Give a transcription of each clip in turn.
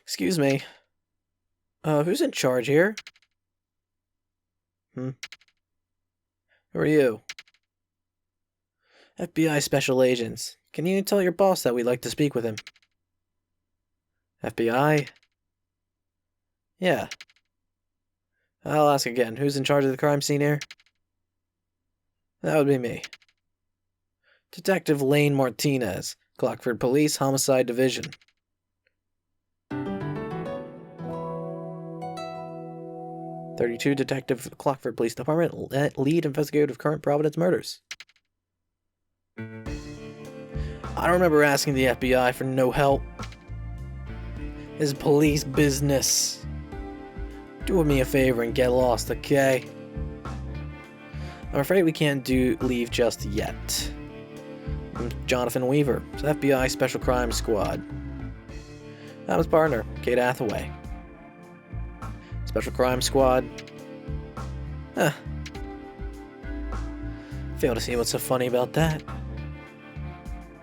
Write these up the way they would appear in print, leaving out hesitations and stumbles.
Excuse me. Who's in charge here? Hmm? Who are you? FBI Special Agents. Can you tell your boss that we'd like to speak with him? FBI? Yeah. I'll ask again. Who's in charge of the crime scene here? That would be me. Detective Lane Martinez, Clockford Police Homicide Division. '32 Detective Clockford Police Department, lead investigator of current Providence murders. I don't remember asking the FBI for no help. It's police business. Do me a favor and get lost, okay? I'm afraid we can't leave just yet. I'm Jonathan Weaver, it's FBI Special Crimes Squad. I'm his partner, Kate Hathaway. Special Crimes Squad. Huh. Fail to see what's so funny about that.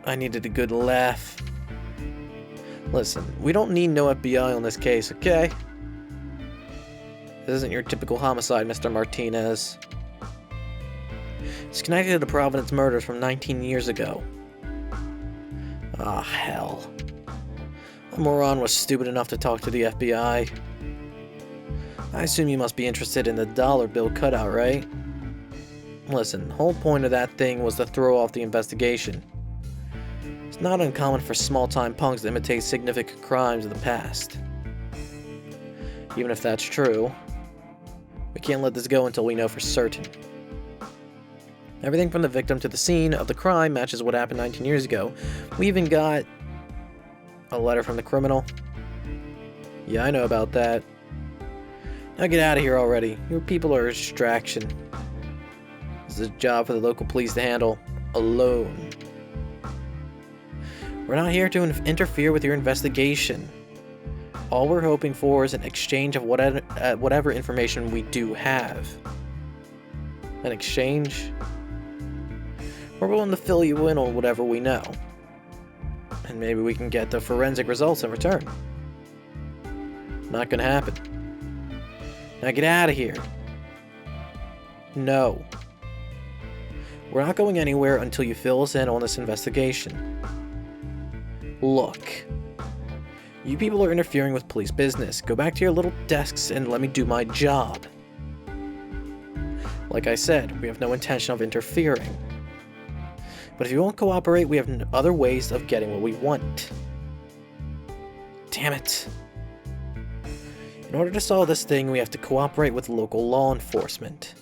I needed a good laugh. Listen, we don't need no FBI on this case, okay? This isn't your typical homicide, Mr. Martinez. It's connected to the Providence murders from 19 years ago. Ah, hell. A moron was stupid enough to talk to the FBI. I assume you must be interested in the dollar bill cutout, right? Listen, the whole point of that thing was to throw off the investigation. It's not uncommon for small-time punks to imitate significant crimes of the past. Even if that's true, we can't let this go until we know for certain. Everything from the victim to the scene of the crime matches what happened 19 years ago. We even got a letter from the criminal. Yeah, I know about that. Now get out of here already. Your people are a distraction. This is a job for the local police to handle alone. We're not here to interfere with your investigation. All we're hoping for is an exchange of whatever information we do have. An exchange? We're willing to fill you in on whatever we know. And maybe we can get the forensic results in return. Not gonna happen. Now get out of here. No. We're not going anywhere until you fill us in on this investigation. Look. You people are interfering with police business. Go back to your little desks and let me do my job. Like I said, we have no intention of interfering. But if you won't cooperate, we have other ways of getting what we want. Damn it. In order to solve this thing, we have to cooperate with local law enforcement.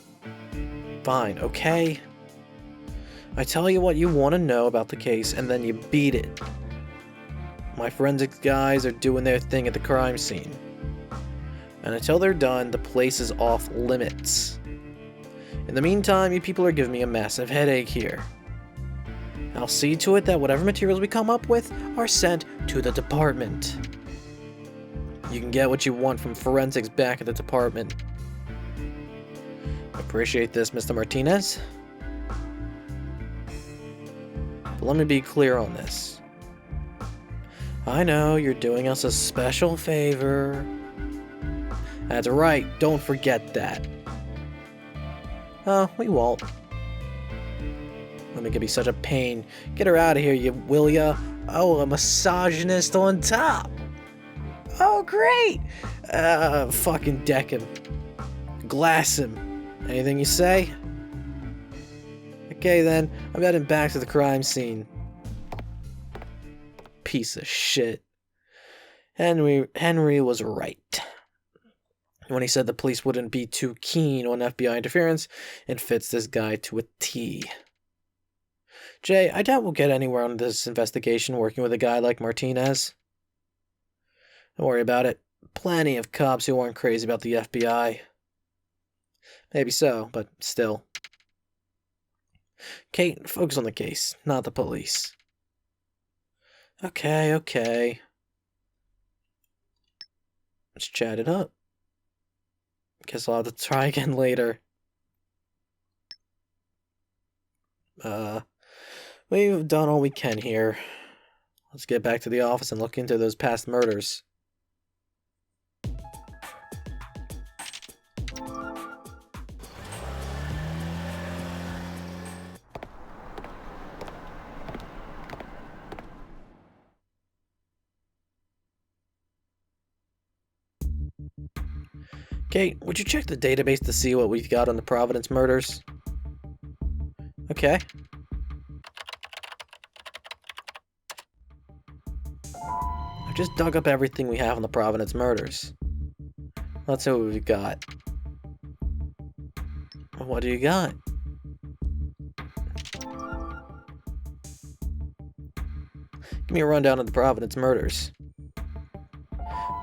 Fine, okay? I tell you what you want to know about the case, and then you beat it. My forensics guys are doing their thing at the crime scene. And until they're done, the place is off limits. In the meantime, you people are giving me a massive headache here. I'll see to it that whatever materials we come up with are sent to the department. You can get what you want from forensics back at the department. Appreciate this, Mr. Martinez. But let me be clear on this. I know you're doing us a special favor. That's right, don't forget that. Oh, we won't. Women can be such a pain. Get her out of here, will ya? Oh, a misogynist on top. Oh, great! Fucking deck him. Glass him. Anything you say? Okay then, I'm heading back to the crime scene. Piece of shit. Henry was right. When he said the police wouldn't be too keen on FBI interference, it fits this guy to a T. Jay, I doubt we'll get anywhere on this investigation working with a guy like Martinez. Don't worry about it. Plenty of cops who aren't crazy about the FBI. Maybe so, but still. Kate, focus on the case, not the police. Okay. Let's chat it up. Guess I'll have to try again later. We've done all we can here. Let's get back to the office and look into those past murders. Kate, would you check the database to see what we've got on the Providence murders? Okay. I've just dug up everything we have on the Providence murders. Let's see what we've got. What do you got? Give me a rundown of the Providence murders.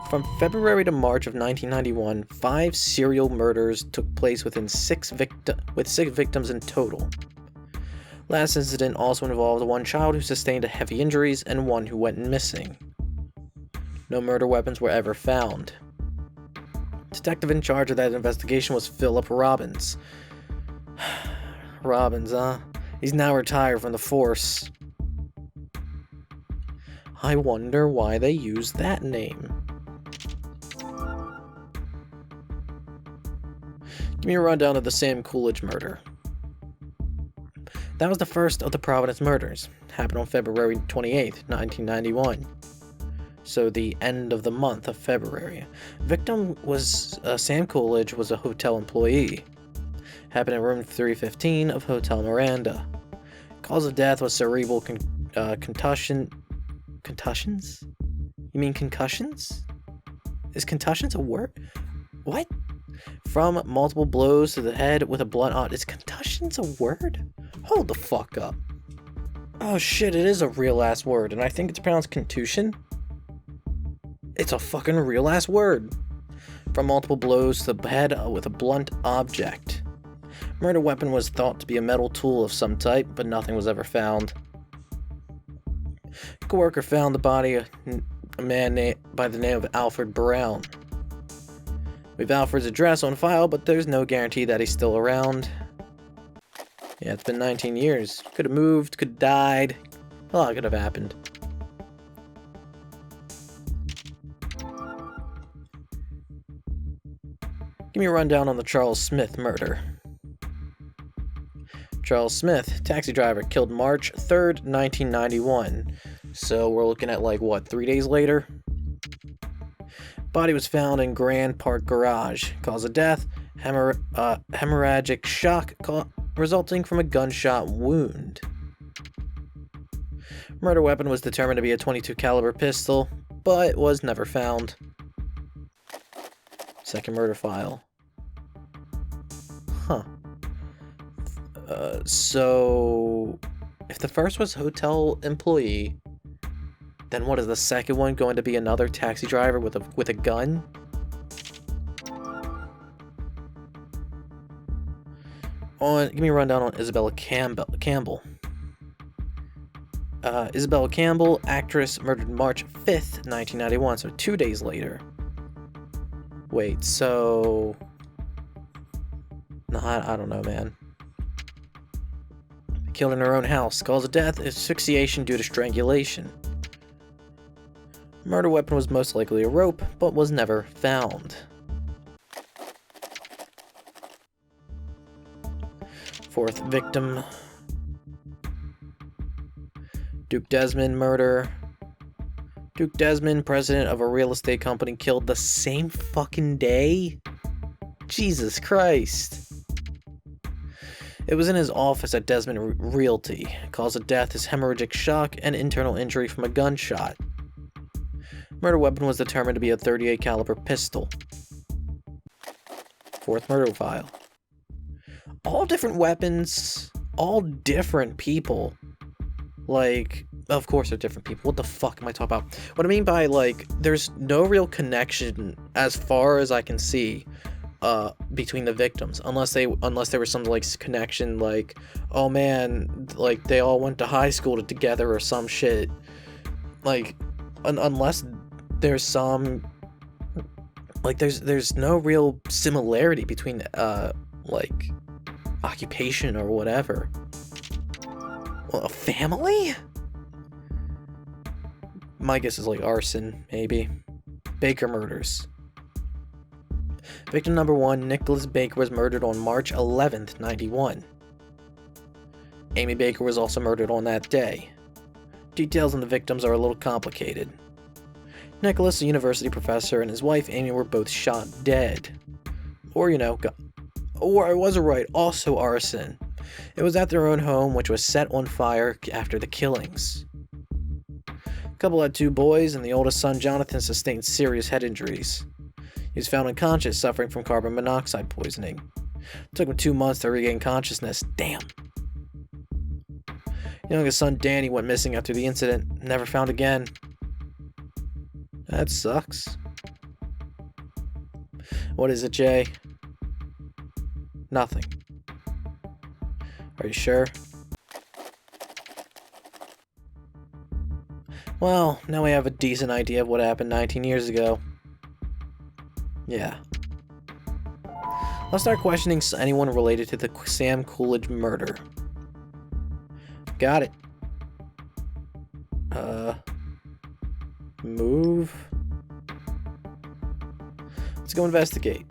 From February to March of 1991, 5 serial murders took place with 6 victims in total. Last incident also involved 1 child who sustained heavy injuries and 1 who went missing. No murder weapons were ever found. Detective in charge of that investigation was Philip Robbins. Robbins, huh? He's now retired from the force. I wonder why they used that name. Give me a rundown of the Sam Coolidge murder. That was the first of the Providence murders. Happened on February 28th, 1991. So the end of the month of February. Victim was Sam Coolidge was a hotel employee. Happened in room 315 of Hotel Miranda. Cause of death was cerebral contussion. Contussions? You mean concussions? Is concussions a word? What? From multiple blows to the head with a blunt object. Is concussions a word? Hold the fuck up. Oh shit, it is a real ass word, and I think it's pronounced contusion. It's a fucking real ass word. From multiple blows to the head with a blunt object. Murder weapon was thought to be a metal tool of some type, but nothing was ever found. A co-worker found the body of a man by the name of Alfred Brown. We have Alfred's address on file, but there's no guarantee that he's still around. Yeah, it's been 19 years. Could have moved, could have died. A lot could have happened. Give me a rundown on the Charles Smith murder. Charles Smith, taxi driver, killed March 3rd, 1991. So we're looking at like, what, 3 days later? Body was found in Grand Park garage. Cause of death, hemorrhagic shock resulting from a gunshot wound. Murder weapon was determined to be a .22 caliber pistol, but was never found. Second murder file. Huh. So if the first was hotel employee, then what is the second one going to be? Another taxi driver with a gun? Give me a rundown on Isabella Campbell. Isabella Campbell, actress, murdered March 5th, 1991, so 2 days later. Wait, so... No, I don't know, man. Killed in her own house. Cause of death, asphyxiation due to strangulation. Murder weapon was most likely a rope, but was never found. Fourth victim. Duke Desmond murder. Duke Desmond, president of a real estate company, killed the same fucking day? Jesus Christ. It was in his office at Desmond Realty. Cause of death is hemorrhagic shock and internal injury from a gunshot. Murder weapon was determined to be a .38 caliber pistol. Fourth murder file. All different weapons, all different people. Like, of course they're different people. What the fuck am I talking about? What I mean by, like, there's no real connection as far as I can see between the victims, unless there was some like connection, like, oh man, like they all went to high school together or some shit. Like, unless there's some, like, there's no real similarity between like occupation or whatever. Well, a family? My guess is like arson, maybe. Baker murders. Victim number 1, Nicholas Baker, was murdered on March 11th, 91. Amy Baker was also murdered on that day. Details on the victims are a little complicated. Nicholas, a university professor, and his wife Amy were both shot dead. Or, or I wasn't right, also arson. It was at their own home, which was set on fire after the killings. The couple had 2 boys, and the oldest son, Jonathan, sustained serious head injuries. He was found unconscious, suffering from carbon monoxide poisoning. It took him 2 months to regain consciousness. Damn. Youngest son, Danny, went missing after the incident, never found again. That sucks. What is it, Jay? Nothing. Are you sure? Well, now we have a decent idea of what happened 19 years ago. Yeah. Let's start questioning anyone related to the Sam Coolidge murder. Got it. Move. Let's go investigate.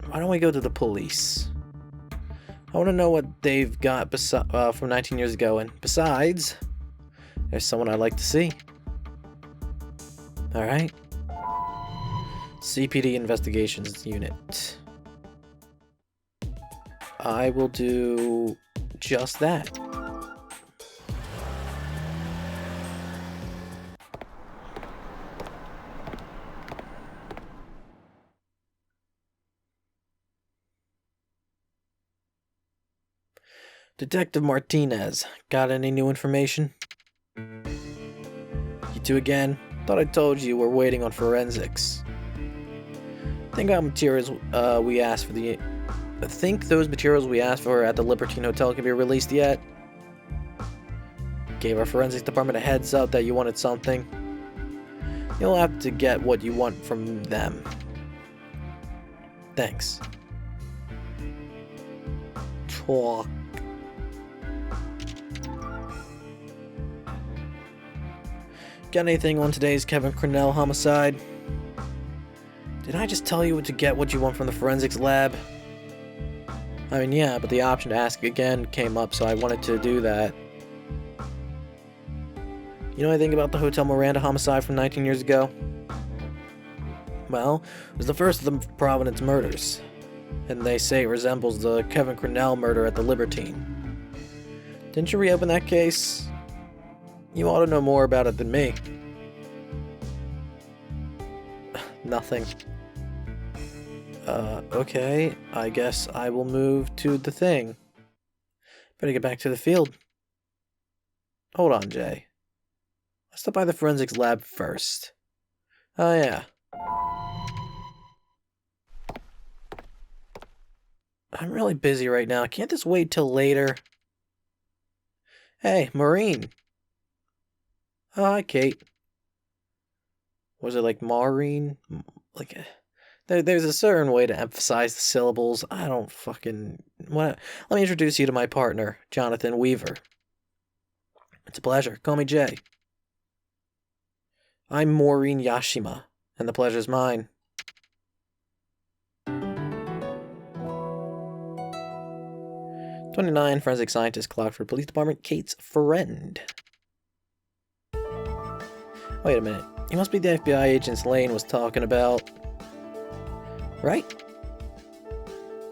Why don't we go to the police? I want to know what they've got from 19 years ago, and besides, there's someone I'd like to see. Alright. CPD Investigations Unit. I will do just that. Detective Martinez, got any new information? You two again? Thought I told you we're waiting on forensics. Think those materials we asked for at the Libertine Hotel can be released yet? Gave our forensics department a heads up that you wanted something. You'll have to get what you want from them. Thanks. Talk. Got anything on today's Kevin Cornell homicide? Did I just tell you to get what you want from the forensics lab? I mean, yeah, but the option to ask again came up, so I wanted to do that. You know anything about the Hotel Miranda homicide from 19 years ago? Well, it was the first of the Providence murders, and they say it resembles the Kevin Cornell murder at the Libertine. Didn't you reopen that case? You ought to know more about it than me. Nothing. Okay, I guess I will move to the thing. Better get back to the field. Hold on, Jay. Let's stop by the forensics lab first. Oh, yeah. I'm really busy right now. Can't this wait till later? Hey, Maureen. Oh, hi, Kate. Was it like Maureen? Like, there's a certain way to emphasize the syllables. I don't fucking... Let me introduce you to my partner, Jonathan Weaver. It's a pleasure. Call me Jay. I'm Maureen Yashima, and the pleasure's mine. "29, forensic scientist, Clockford Police Department, Kate's friend." Wait a minute. You must be the FBI agents Lane was talking about. Right?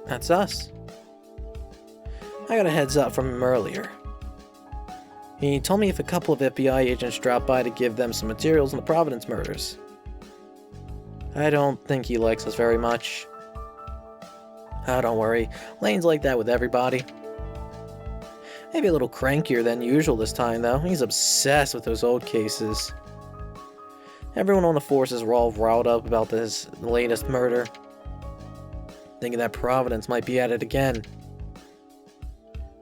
That's us. I got a heads up from him earlier. He told me if a couple of FBI agents dropped by to give them some materials on the Providence murders. I don't think he likes us very much. Oh, don't worry. Lane's like that with everybody. Maybe a little crankier than usual this time, though. He's obsessed with those old cases. Everyone on the forces were all riled up about this latest murder, thinking that Providence might be at it again.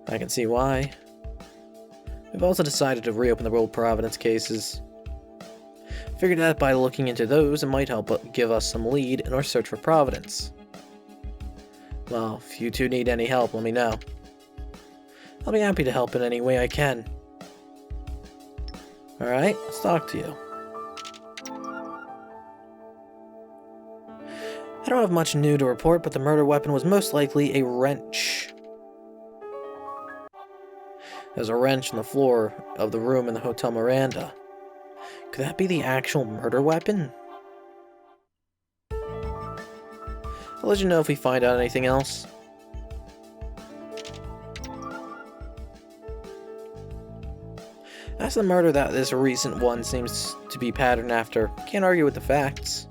I can see why. We've also decided to reopen the old Providence cases. Figured that by looking into those, it might help give us some lead in our search for Providence. Well, if you two need any help, let me know. I'll be happy to help in any way I can. Alright, let's talk to you. I don't have much new to report, but the murder weapon was most likely a wrench. There's a wrench on the floor of the room in the Hotel Miranda. Could that be the actual murder weapon? I'll let you know if we find out anything else. That's the murder that this recent one seems to be patterned after. Can't argue with the facts.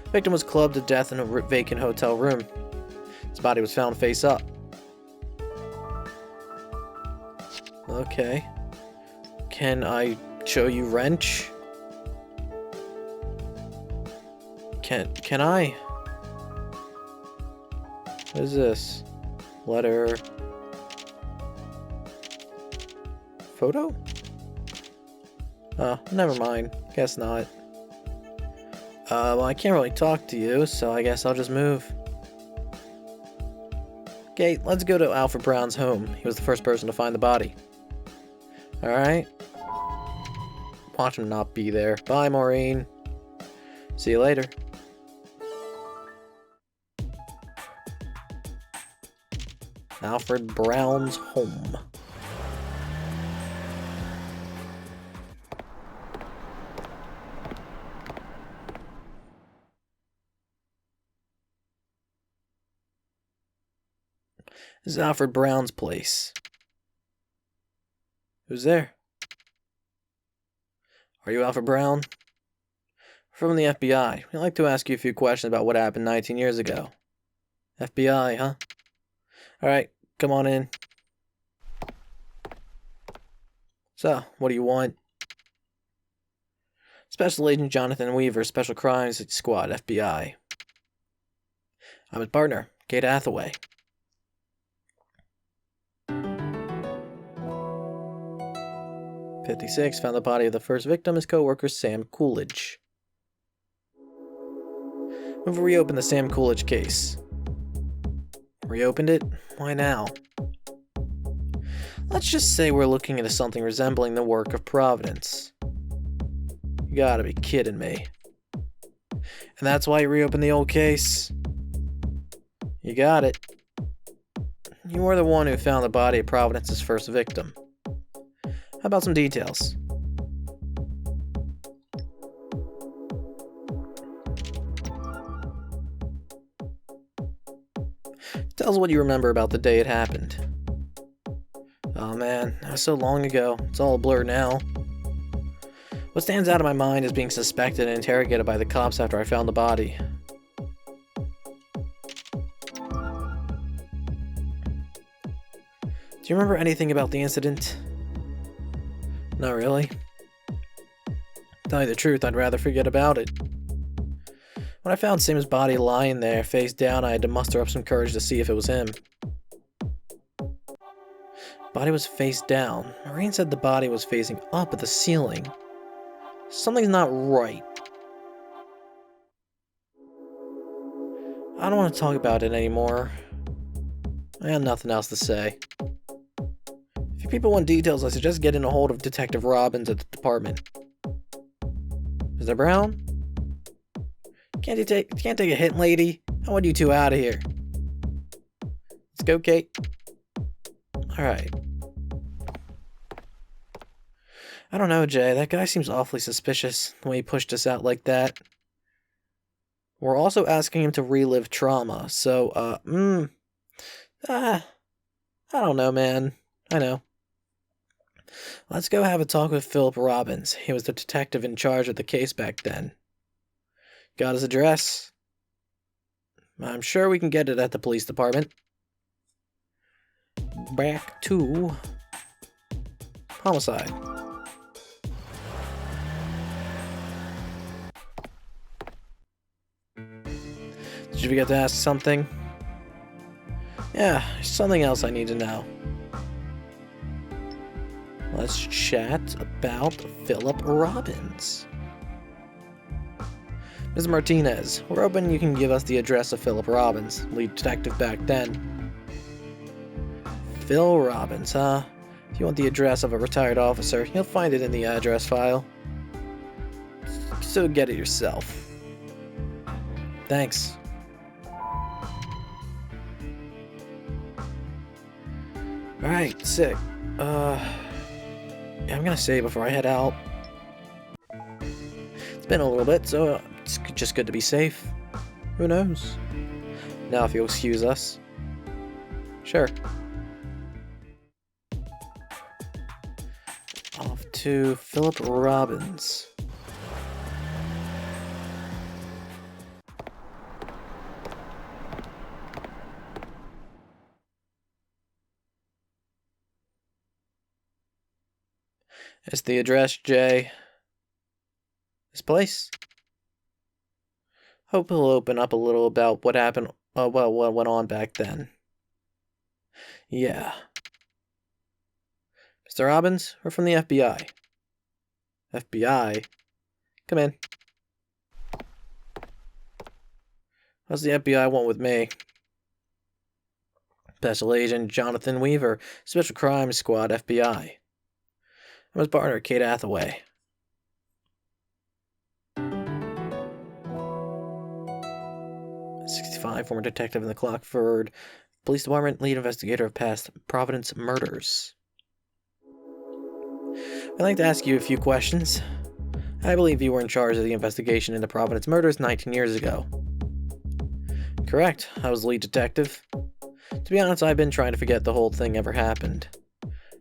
The victim was clubbed to death in a vacant hotel room. His body was found face up. Okay. Can I show you wrench? Can I? What is this? Letter. Photo? Oh, never mind. Guess not. Well, I can't really talk to you, so I guess I'll just move. Okay, let's go to Alfred Brown's home. He was the first person to find the body. Alright. Watch him not be there. Bye, Maureen. See you later. Alfred Brown's home. This is Alfred Brown's place. Who's there? Are you Alfred Brown? We're from the FBI. We'd like to ask you a few questions about what happened 19 years ago. FBI, huh? Alright, come on in. So, what do you want? Special Agent Jonathan Weaver, Special Crimes Squad, FBI. I'm his partner, Kate Hathaway. '56 found the body of the first victim, his co-worker Sam Coolidge. We've reopened the Sam Coolidge case. Reopened it? Why now? Let's just say we're looking into something resembling the work of Providence. You gotta be kidding me. And that's why you reopened the old case? You got it. You were the one who found the body of Providence's first victim. How about some details? Tell us what you remember about the day it happened. Oh man, that was so long ago. It's all a blur now. What stands out in my mind is being suspected and interrogated by the cops after I found the body. Do you remember anything about the incident? Not really. To tell you the truth, I'd rather forget about it. When I found Sim's body lying there, face down, I had to muster up some courage to see if it was him. Body was face down. Maureen said the body was facing up at the ceiling. Something's not right. I don't want to talk about it anymore. I have nothing else to say. If you people want details, I suggest getting a hold of Detective Robbins at the department. Mr. Brown? Can't take a hint, lady? I want you two out of here. Let's go, Kate. Alright. I don't know, Jay. That guy seems awfully suspicious, the way he pushed us out like that. We're also asking him to relive trauma, so, I don't know, man. I know. Let's go have a talk with Philip Robbins. He was the detective in charge of the case back then. Got his address? I'm sure we can get it at the police department. Back to homicide. Did you forget to ask something? Yeah, something else I need to know. Let's chat about Philip Robbins. Ms. Martinez, we're hoping you can give us the address of Philip Robbins, lead detective back then. Phil Robbins, huh? If you want the address of a retired officer, you'll find it in the address file. So get it yourself. Thanks. Alright, sick. Yeah, I'm gonna say before I head out. It's been a little bit, so it's just good to be safe. Who knows? Now if you'll excuse us. Sure. Off to Philip Robbins. It's the address, Jay. This place? Hope he'll open up a little about what happened, what went on back then. Yeah. Mr. Robbins, we're from the FBI. FBI? Come in. What's the FBI want with me? Special Agent Jonathan Weaver, Special Crimes Squad, FBI. I'm his partner, Kate Hathaway. .65, former detective in the Clockford Police Department, lead investigator of past Providence murders. I'd like to ask you a few questions. I believe you were in charge of the investigation into Providence murders 19 years ago. Correct, I was the lead detective. To be honest, I've been trying to forget the whole thing ever happened.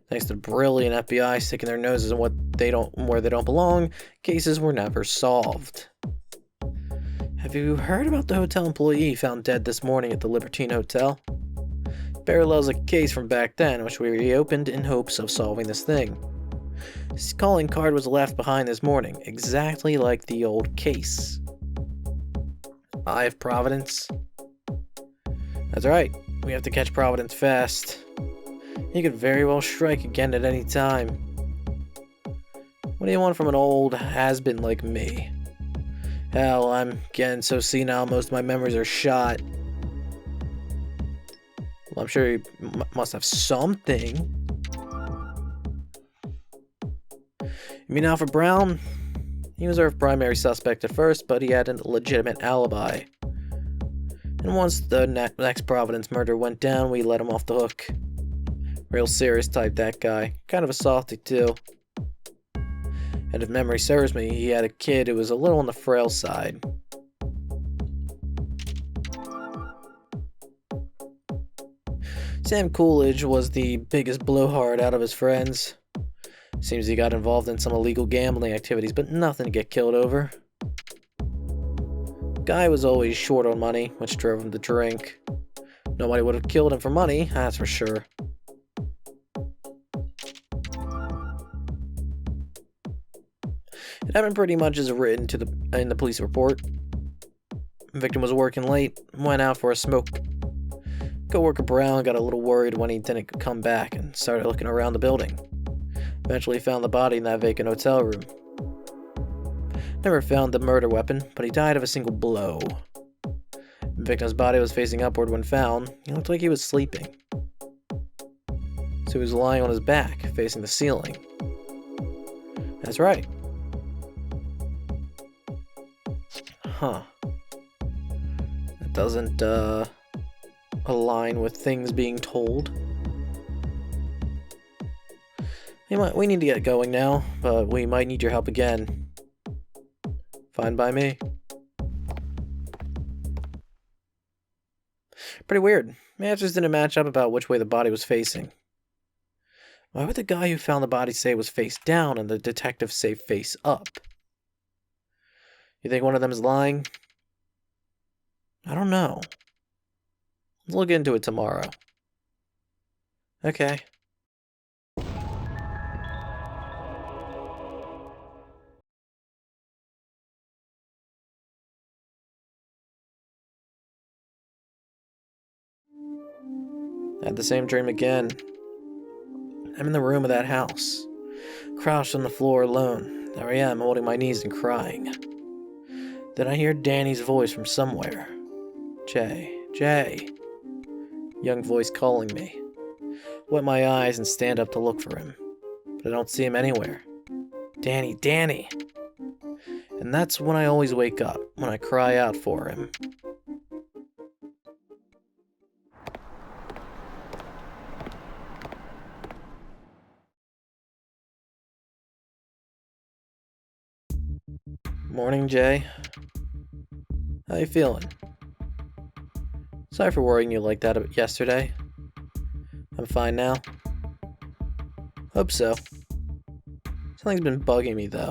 Thanks to the brilliant FBI sticking their noses in where they don't belong, cases were never solved. Have you heard about the hotel employee found dead this morning at the Libertine Hotel? Parallels a case from back then, which we reopened in hopes of solving this thing. His calling card was left behind this morning, exactly like the old case. Eye of Providence? That's right, we have to catch Providence fast. He could very well strike again at any time. What do you want from an old has-been like me? Hell, I'm getting so senile most of my memories are shot. Well, I'm sure he must have something. You mean Alfred Brown? He was our primary suspect at first, but he had a legitimate alibi. And once the next Providence murder went down, we let him off the hook. Real serious type, that guy. Kind of a softy, too. And if memory serves me, he had a kid who was a little on the frail side. Sam Coolidge was the biggest blowhard out of his friends. Seems he got involved in some illegal gambling activities, but nothing to get killed over. Guy was always short on money, which drove him to drink. Nobody would have killed him for money, that's for sure. It happened pretty much as written in the police report. The victim was working late, went out for a smoke. Co-worker Brown got a little worried when he didn't come back and started looking around the building. Eventually found the body in that vacant hotel room. Never found the murder weapon, but he died of a single blow. The victim's body was facing upward when found. He looked like he was sleeping. So he was lying on his back, facing the ceiling. That's right. Huh. That doesn't, align with things being told. We need to get going now, but we might need your help again. Fine by me. Pretty weird. My answers didn't match up about which way the body was facing. Why would the guy who found the body say it was face down and the detective say face up? You think one of them is lying? I don't know. Let's look into it tomorrow. Okay. I had the same dream again. I'm in the room of that house, crouched on the floor alone. There I am, holding my knees and crying. Then I hear Danny's voice from somewhere. Jay, Jay. Young voice calling me. Wet my eyes and stand up to look for him, but I don't see him anywhere. Danny, Danny! And that's when I always wake up, when I cry out for him. Morning, Jay. How you feeling? Sorry for worrying you like that yesterday. I'm fine now. Hope so. Something's been bugging me, though.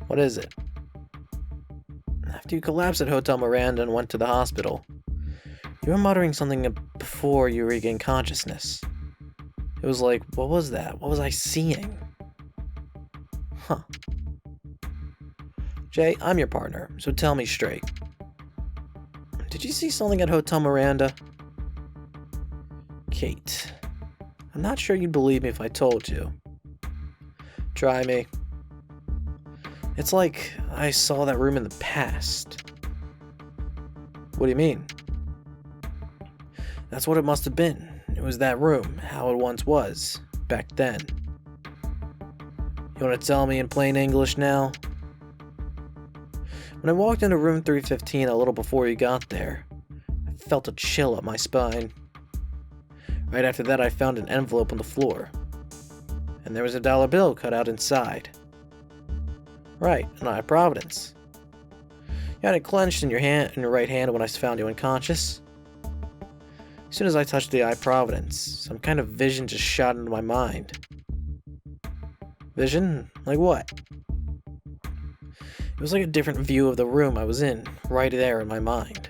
What is it? After you collapsed at Hotel Miranda and went to the hospital, you were muttering something before you regained consciousness. It was like, what was that? What was I seeing? Huh. Jay, I'm your partner, so tell me straight. Did you see something at Hotel Miranda? Kate, I'm not sure you'd believe me if I told you. Try me. It's like I saw that room in the past. What do you mean? That's what it must have been. It was that room, how it once was, back then. You want to tell me in plain English now? When I walked into room 315 a little before you got there, I felt a chill up my spine. Right after that, I found an envelope on the floor, and there was a dollar bill cut out inside. Right, an eye of Providence. You had it clenched in your right hand when I found you unconscious. As soon as I touched the eye of Providence, some kind of vision just shot into my mind. Vision? Like what? It was like a different view of the room I was in, right there in my mind.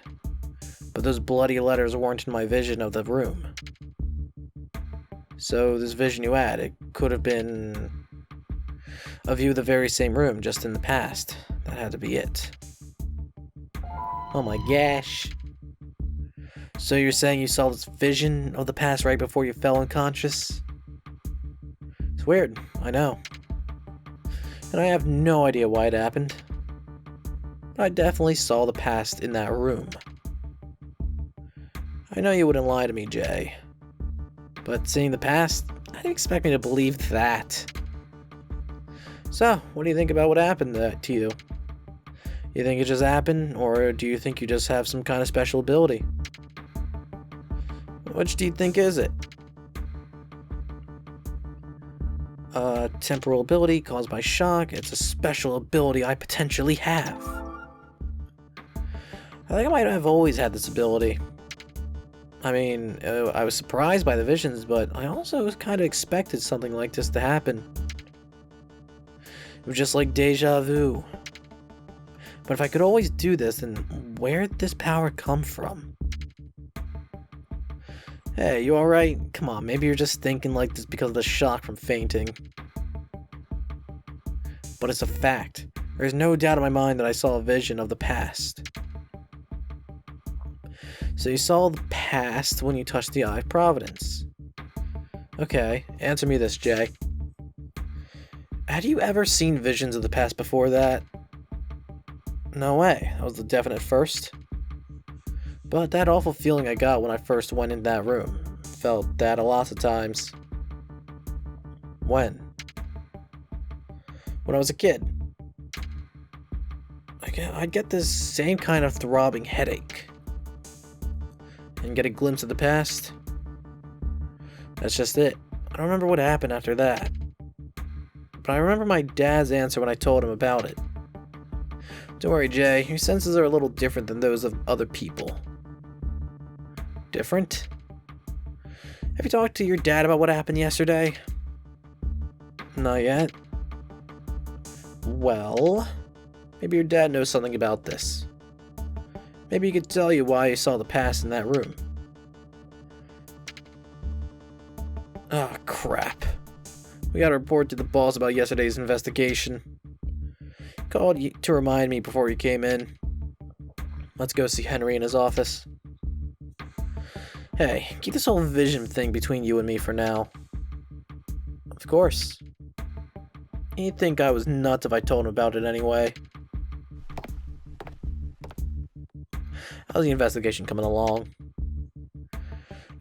But those bloody letters weren't in my vision of the room. So this vision you had, it could have been a view of the very same room, just in the past. That had to be it. Oh my gosh. So you're saying you saw this vision of the past right before you fell unconscious? It's weird, I know. And I have no idea why it happened. But I definitely saw the past in that room. I know you wouldn't lie to me, Jay. But seeing the past, I didn't expect me to believe that. So, what do you think about what happened to you? You think it just happened, or do you think you just have some kind of special ability? Which do you think is it? Temporal ability caused by shock. It's a special ability I potentially have. I think I might have always had this ability. I mean, I was surprised by the visions, but I also kind of expected something like this to happen. It was just like deja vu. But if I could always do this, then where did this power come from? Hey, you alright? Come on, maybe you're just thinking like this because of the shock from fainting. But it's a fact. There's no doubt in my mind that I saw a vision of the past. So you saw the past when you touched the Eye of Providence. Okay, answer me this, Jay. Had you ever seen visions of the past before that? No way, that was the definite first. But that awful feeling I got when I first went in that room, felt that a lot of times. When? When I was a kid. I'd get this same kind of throbbing headache. And get a glimpse of the past. That's just it. I don't remember what happened after that. But I remember my dad's answer when I told him about it. Don't worry, Jay. Your senses are a little different than those of other people. Different? Have you talked to your dad about what happened yesterday? Not yet. Well, maybe your dad knows something about this. Maybe he could tell you why he saw the past in that room. Ah, crap. We gotta report to the boss about yesterday's investigation. Called to remind me before you came in. Let's go see Henry in his office. Hey, keep this whole vision thing between you and me for now. Of course. He'd think I was nuts if I told him about it anyway. How's the investigation coming along?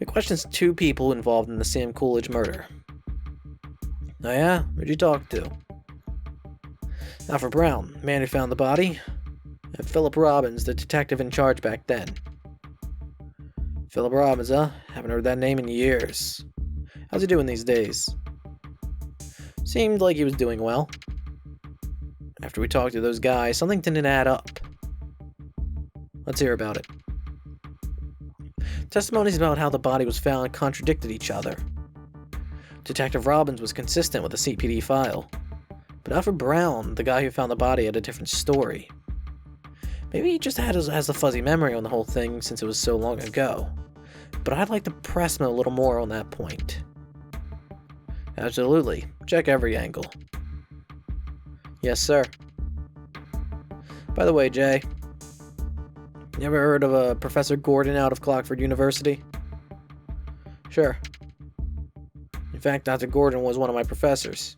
It questions 2 people involved in the Sam Coolidge murder. Oh yeah? Who'd you talk to? Alfred Brown, man who found the body, and Philip Robbins, the detective in charge back then. Philip Robbins, huh? Haven't heard that name in years. How's he doing these days? Seemed like he was doing well. After we talked to those guys, something didn't add up. Let's hear about it. Testimonies about how the body was found contradicted each other. Detective Robbins was consistent with the CPD file, but Alfred Brown, the guy who found the body, had a different story. Maybe he just has a fuzzy memory on the whole thing since it was so long ago, but I'd like to press him a little more on that point. Absolutely. Check every angle. Yes, sir. By the way, Jay, you ever heard of a Professor Gordon out of Clockford University? Sure. In fact, Dr. Gordon was one of my professors.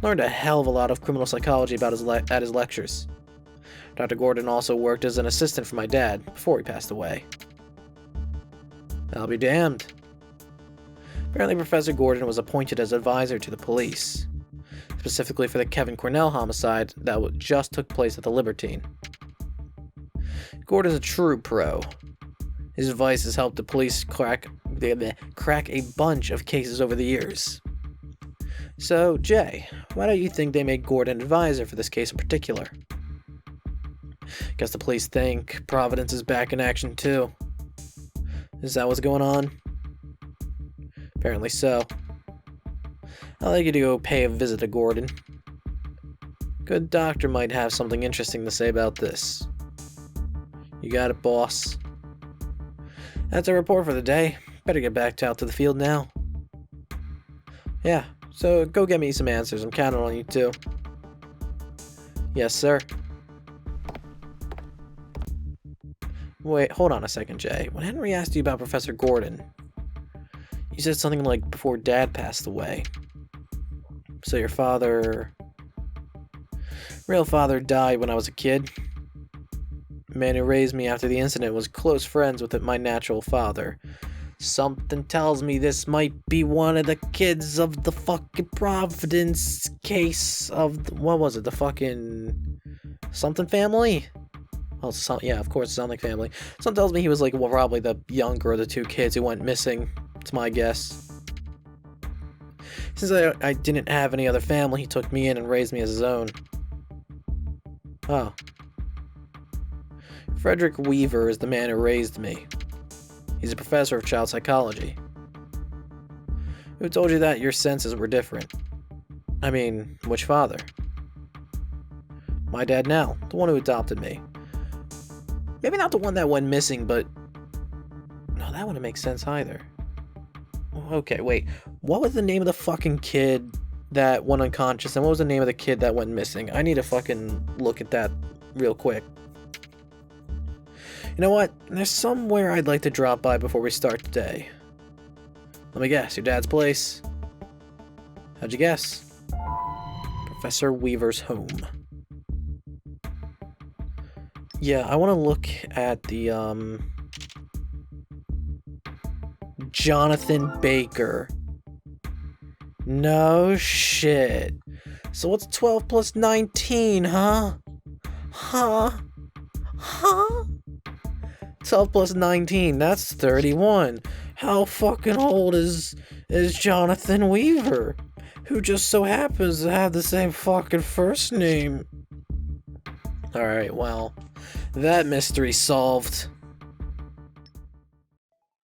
Learned a hell of a lot of criminal psychology about at his lectures. Dr. Gordon also worked as an assistant for my dad before he passed away. I'll be damned. Apparently, Professor Gordon was appointed as advisor to the police, specifically for the Kevin Cornell homicide that just took place at the Libertine. Gordon's a true pro. His advice has helped the police crack a bunch of cases over the years. So, Jay, why don't you think they made Gordon advisor for this case in particular? Guess the police think Providence is back in action too. Is that what's going on? Apparently so. I'd like you to go pay a visit to Gordon. Good doctor might have something interesting to say about this. You got it, boss. That's our report for the day. Better get back out to the field now. Yeah, so go get me some answers. I'm counting on you too. Yes, sir. Wait, hold on a second, Jay. When Henry asked you about Professor Gordon, you said something like before Dad passed away. So your real father died when I was a kid. The man who raised me after the incident was close friends with my natural father. Something tells me this might be one of the kids of the fucking Providence case of, what was it, the fucking something family? Oh, yeah, of course, Sonic family. Something tells me he was like, well, probably the younger of the two kids who went missing. It's my guess. Since I didn't have any other family, he took me in and raised me as his own. Oh. Frederick Weaver is the man who raised me. He's a professor of child psychology. Who told you that your senses were different? I mean, which father? My dad now, the one who adopted me. Maybe not the one that went missing, but... No, that wouldn't make sense either. Okay, wait. What was the name of the fucking kid that went unconscious, and what was the name of the kid that went missing? I need to fucking look at that real quick. You know what? There's somewhere I'd like to drop by before we start today. Let me guess, your dad's place? How'd you guess? Professor Weaver's home. Yeah, I want to look at the, Jonathan Baker. No shit. So what's 12 plus 19, huh? Huh? 12 plus 19, that's 31. How fucking old is Jonathan Weaver? Who just so happens to have the same fucking first name. Alright, well, that mystery solved.